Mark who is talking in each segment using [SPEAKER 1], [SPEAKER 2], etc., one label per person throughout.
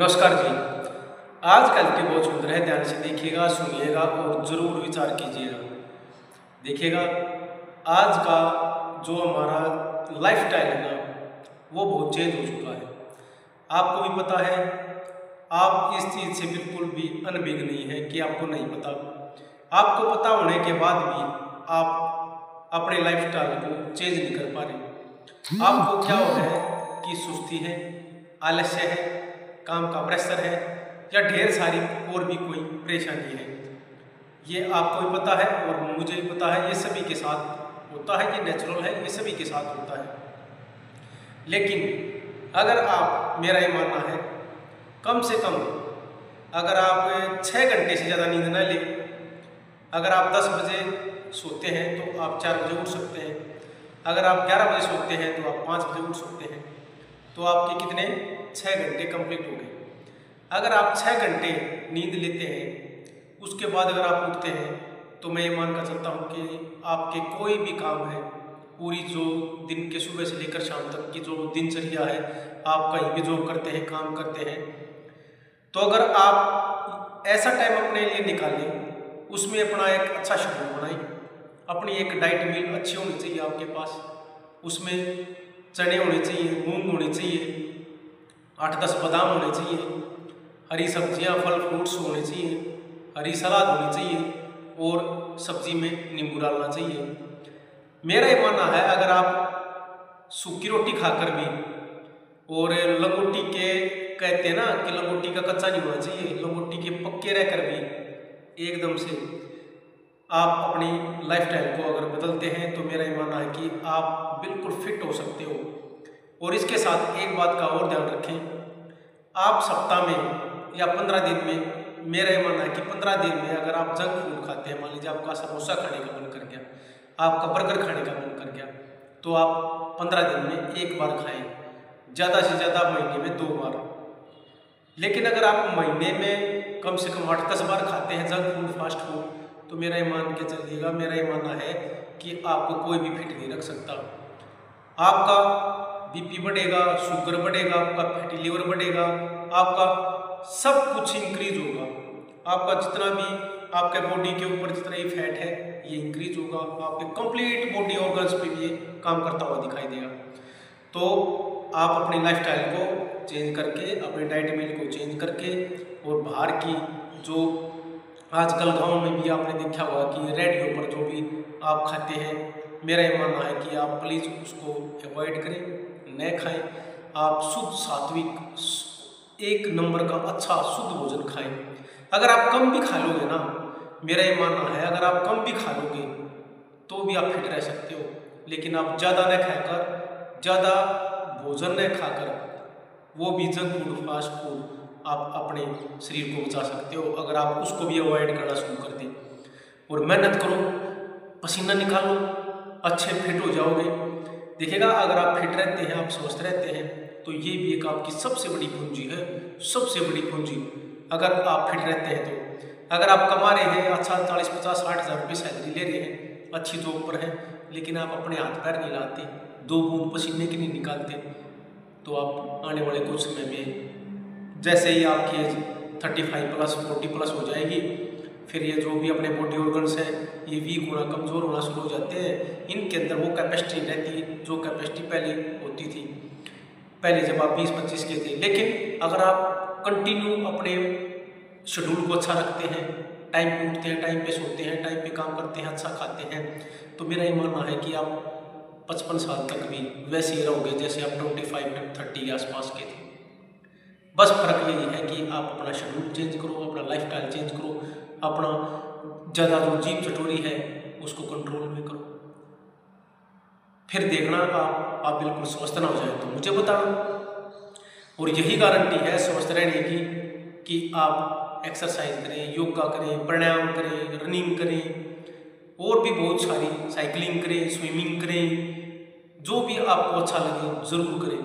[SPEAKER 1] नमस्कार जी। आजकल के बहुत सुंदर है, ध्यान से देखिएगा, सुनिएगा और ज़रूर विचार कीजिएगा। देखिएगा, आज का जो हमारा लाइफस्टाइल है ना, वो बहुत चेंज हो चुका है। आपको भी पता है, आप इस चीज़ से बिल्कुल भी अनभिज्ञ नहीं है कि आपको नहीं पता। आपको पता होने के बाद भी आप अपने लाइफस्टाइल को चेंज नहीं कर पा रहे। आपको क्या हो रहा है कि सुस्ती है, आलस्य है, काम का प्रेशर है या ढेर सारी और भी कोई परेशानी है। ये आपको भी पता है और मुझे भी पता है, ये सभी के साथ होता है, ये नेचुरल है, ये सभी के साथ होता है। लेकिन अगर आप, मेरा ये मानना है, कम से कम अगर आप 6 घंटे से ज़्यादा नींद न लें, अगर आप 10 बजे सोते हैं तो आप 4 बजे उठ सकते हैं, अगर आप 11 बजे सोते हैं तो आप 5 बजे उठ सकते हैं, तो आपके कितने 6 घंटे कंप्लीट हो गए। अगर आप 6 घंटे नींद लेते हैं, उसके बाद अगर आप उठते हैं, तो मैं ये मानकर चलता हूँ कि आपके कोई भी काम है, पूरी जो दिन के सुबह से लेकर शाम तक की जो दिनचर्या है, आप कहीं भी जॉब करते हैं, काम करते हैं, तो अगर आप ऐसा टाइम अपने लिए निकालें, उसमें अपना एक अच्छा शेड्यूल बनाएं, अपनी एक डाइट मील अच्छी होनी चाहिए आपके पास, उसमें चने होने चाहिए, मूंग होने चाहिए, 8-10 बादाम होने चाहिए, हरी सब्जियां, फल फ्रूट्स होने चाहिए, हरी सलाद होनी चाहिए और सब्जी में नींबू डालना चाहिए। मेरा ये मानना है, अगर आप सूखी रोटी खाकर भी, और लंगोटी के कहते हैं ना कि लंगोटी का कच्चा नहीं होना चाहिए, लंगोटी के पक्के रहकर भी एकदम से आप अपनी लाइफस्टाइल को अगर बदलते हैं, तो मेरा ये मानना है कि आप बिल्कुल फिट हो सकते हो। और इसके साथ एक बात का और ध्यान रखें, आप सप्ताह में या 15 दिन में, मेरा ये मानना है कि 15 दिन में अगर आप जंक फूड खाते हैं, मान लीजिए आपका समोसा खाने का मन कर गया, आपका बर्गर खाने का मन कर गया, तो आप 15 दिन में एक बार खाएं, ज़्यादा से ज़्यादा महीने में 2 बार। लेकिन अगर आप महीने में कम से कम 8-10 बार खाते हैं जंक फूड, फास्ट फूड, तो मेरा ये मान के चलिएगा, मेरा ये मानना है कि आपको कोई भी फिट नहीं रख सकता। आपका बीपी बढ़ेगा, शुगर बढ़ेगा, आपका फैटी लिवर बढ़ेगा, आपका सब कुछ इंक्रीज होगा, आपका जितना भी आपके बॉडी के ऊपर जितना ही फैट है ये इंक्रीज होगा, आपके कंप्लीट बॉडी ऑर्गन्स पे भी ये काम करता हुआ दिखाई देगा। तो आप अपनी लाइफस्टाइल को चेंज करके, अपने डाइट मील को चेंज करके, और बाहर की जो आजकल गाँव में भी आपने देखा होगा कि रेडियो पर जो भी आप खाते हैं, मेरा ये मानना है कि आप प्लीज़ उसको अवॉइड करें, न खाएं। आप शुद्ध सात्विक एक नंबर का अच्छा शुद्ध भोजन खाएं। अगर आप कम भी खा लोगे ना, मेरा ये मानना है, अगर आप कम भी खा लोगे तो भी आप फिट रह सकते हो। लेकिन आप ज़्यादा न खाकर, ज़्यादा भोजन न खाकर, वो भी जंक फूड, फास्ट फूड, आप अपने शरीर को बचा सकते हो अगर आप उसको भी अवॉइड करना शुरू कर दें। और मेहनत करो, पसीना निकालो, अच्छे फिट हो जाओगे। देखिएगा, अगर आप फिट रहते हैं, आप स्वस्थ रहते हैं, तो ये भी एक आपकी सबसे बड़ी पूंजी है, सबसे बड़ी पूंजी। अगर आप फिट रहते हैं तो अगर आप कमा रहे हैं अच्छा 40-50-60 हज़ार रुपये सैलरी ले रहे हैं, अच्छी जॉब पर हैं, लेकिन आप अपने हाथ पैर नहीं लाते, 2 बूंद पसीने की नहीं निकालते, तो आप आने वाले कुछ समय में, जैसे ही आपकी एज 35+, 40+ हो जाएगी, फिर ये जो भी अपने बॉडी ऑर्गन्स हैं ये वीक होना, कमज़ोर होना शुरू हो जाते हैं। इनके अंदर वो कैपेसिटी रहती है जो कैपेसिटी पहले होती थी, पहले जब आप 20-25 के थे। लेकिन अगर आप कंटिन्यू अपने शेड्यूल को अच्छा रखते हैं, टाइम पे उठते हैं, टाइम पे सोते हैं, टाइम पे काम करते हैं, अच्छा खाते हैं, तो मेरा ये मानना है कि आप 55 साल तक भी वैसे ही रहोगे जैसे आप 25-30 के आसपास के थे। बस फर्क यही है कि आप अपना शेड्यूल चेंज करो, अपना लाइफस्टाइल चेंज करो, अपना ज़्यादा जो जीभ चटोरी है उसको कंट्रोल में करो। फिर देखना आप बिल्कुल स्वस्थ ना हो जाए तो मुझे बताना। और यही गारंटी है स्वस्थ रहने की कि आप एक्सरसाइज करें, योगा करें, प्राणायाम करें, रनिंग करें, और भी बहुत सारी, साइकिलिंग करें, स्विमिंग करें, जो भी आपको अच्छा लगे ज़रूर करें।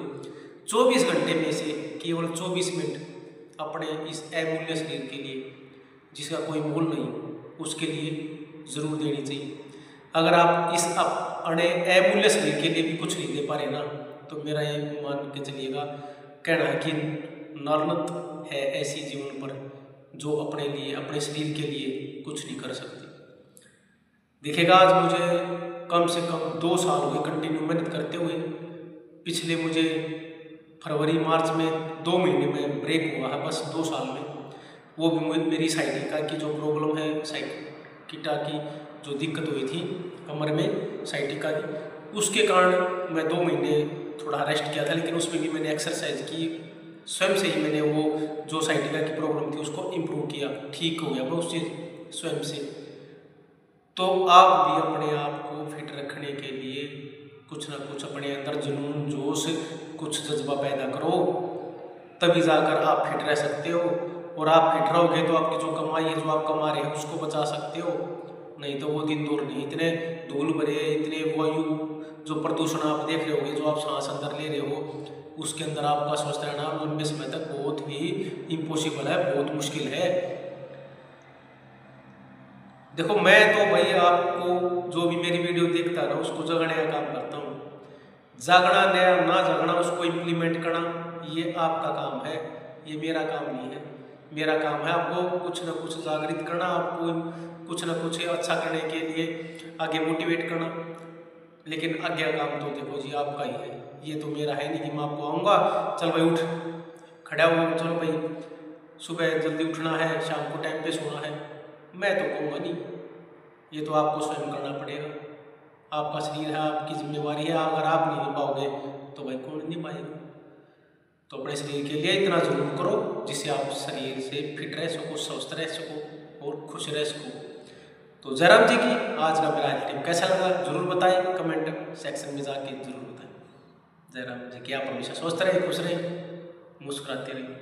[SPEAKER 1] 24 घंटे में से केवल 24 मिनट अपने इस अमूल्य शरीर के लिए, जिसका कोई मोल नहीं, उसके लिए ज़रूर देनी चाहिए। अगर आप इस अपने अमूल्य शरीर के लिए भी कुछ नहीं दे पा रहे ना, तो मेरा ये मान के चलिएगा, कहना है कि नालंद है ऐसी जीवन पर जो अपने लिए, अपने शरीर के लिए कुछ नहीं कर सकती। देखिएगा आज मुझे कम से कम 2 साल हुए कंटिन्यू मेहनत करते हुए। पिछले मुझे फरवरी मार्च में 2 महीने में ब्रेक हुआ है, बस 2 साल में। वो भी मेरी साइटिका की जो प्रॉब्लम है, साइटिका की जो दिक्कत हुई थी कमर में साइटिका की, उसके कारण मैं 2 महीने थोड़ा रेस्ट किया था। लेकिन उसमें भी मैंने एक्सरसाइज की, स्वयं से ही मैंने वो जो साइटिका की प्रॉब्लम थी उसको इम्प्रूव किया, ठीक हो गया मैं उससे स्वयं से। तो आप भी अपने आप को फिट रखने के लिए कुछ ना कुछ अपने अंदर जुनून, जोश, कुछ जज्बा पैदा करो, तभी जाकर आप फिट रह सकते हो। और आप फिट रहोगे तो आपकी जो कमाई है, जो आप कमा रहे हो, उसको बचा सकते हो। नहीं तो वो दिन दूर नहीं। इतने धूल भरे, इतने वायु जो प्रदूषण आप देख रहे होगे, जो आप सांस अंदर ले रहे हो, उसके अंदर आपका स्वस्थ रहना लंबे समय तक बहुत ही इम्पॉसिबल है, बहुत मुश्किल है। देखो मैं तो भाई आपको, जो भी मेरी वीडियो देखता है ना, उसको जगाने का काम करता हूँ। जागना ना जागना, उसको इम्प्लीमेंट करना ये आपका काम है, ये मेरा काम नहीं है। मेरा काम है आपको कुछ ना कुछ जागृत करना, आपको कुछ ना कुछ अच्छा करने के लिए आगे मोटिवेट करना। लेकिन आज्ञा काम तो देखो जी आपका ही है, ये तो मेरा है नहीं कि मैं आपको आऊँगा चल भाई उठ, खड़ा हो, चलो भाई सुबह जल्दी उठना है, शाम को टाइम पे सोना है। मैं तो कहूँगा नहीं, ये तो आपको स्वयं करना पड़ेगा। आपका शरीर है, आपकी जिम्मेवारी है। अगर आप नहीं निभाओगे तो भाई कौन निभाएगा। तो अपने शरीर के लिए इतना जरूर करो जिससे आप शरीर से फिट रह सको, स्वस्थ रह सको और खुश रह सको। तो जयराम जी की आज का मेरा टिप कैसा लगा जरूर बताएं, कमेंट सेक्शन में जाके जरूर बताएं। जयराम जी की आप हमेशा स्वस्थ रहे, खुश रहे, मुस्कुराते रहिए।